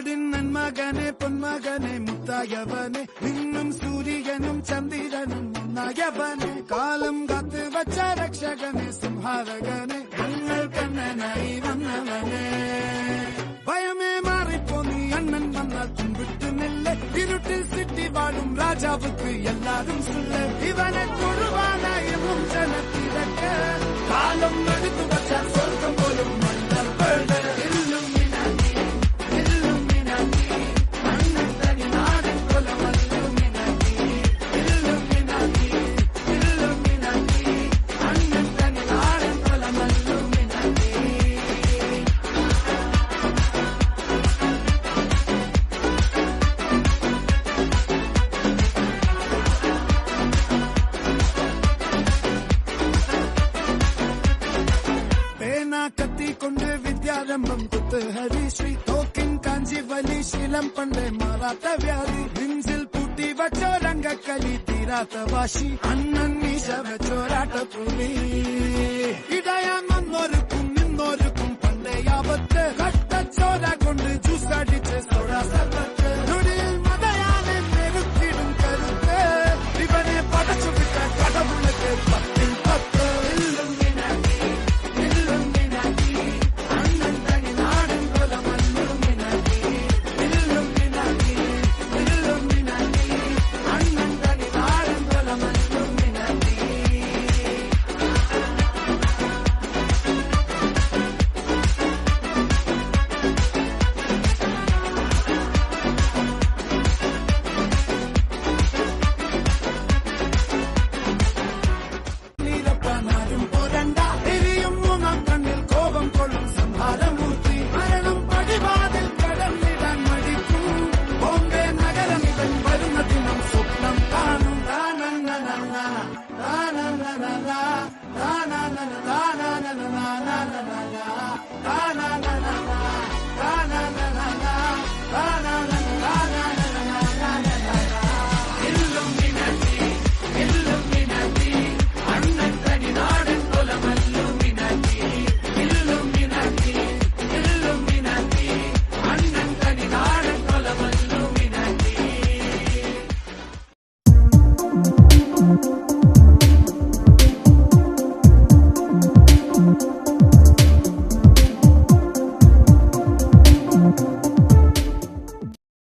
നാടിൻ നന്മകനെ പൊന്മകനെ മുത്തായവനെ നിന്നും സൂര്യനും ചന്ദ്രനും ഒന്നായവനെ കാലം കാത്ത് വച്ച രക്ഷകനെ സംഹാരകനെ ഞങ്ങൾ കണ്ണനായി വന്നവനെ ഭയമേ മാറിപ്പോ നീ അണ്ണൻ വന്നാൽ തുമ്പിട്ട് നെല്ല് ഇരുട്ടിൽ സിറ്റി വാഴും രാജാവുക്ക് എല്ലാരും സുല്ല് ഇവനെ കൊഴുവാനായും ജനത്തിരക്ക് കാലം എടുത്തു വച്ചാൽ സ്വർഗം പോലും മണ്ണർ പേട് കത്തിക്കൊണ്ട് വിദ്യാരംഭം കുത്ത് ഹരിശ്രീ തോക്കിൻ കാഞ്ചി വലി ശീലം പണ്ടേ മാറാത്ത വ്യാധി നെഞ്ചിൽ പൂട്ടി വച്ചോരംഗക്കലി തീരാത്ത വാശി അണ്ണൻ മീശ വെച്ചോരാട്ട പുലി ഇടയാൻ വന്നോർക്കും നിന്നോർക്കും പണ്ടേ ആപത്ത് കട്ടച്ചോര കൊണ്ട് ജ്യൂസ് അടിച്ച് സോഡാ സർബത്ത് നൊടിയിൽ മതയാനെ മെരുക്കിടും കരുത്ത് ഇവനെ പടച്ചു വിട്ട കടവുള്ളക്ക് പത്തിൽ പത്ത് na na na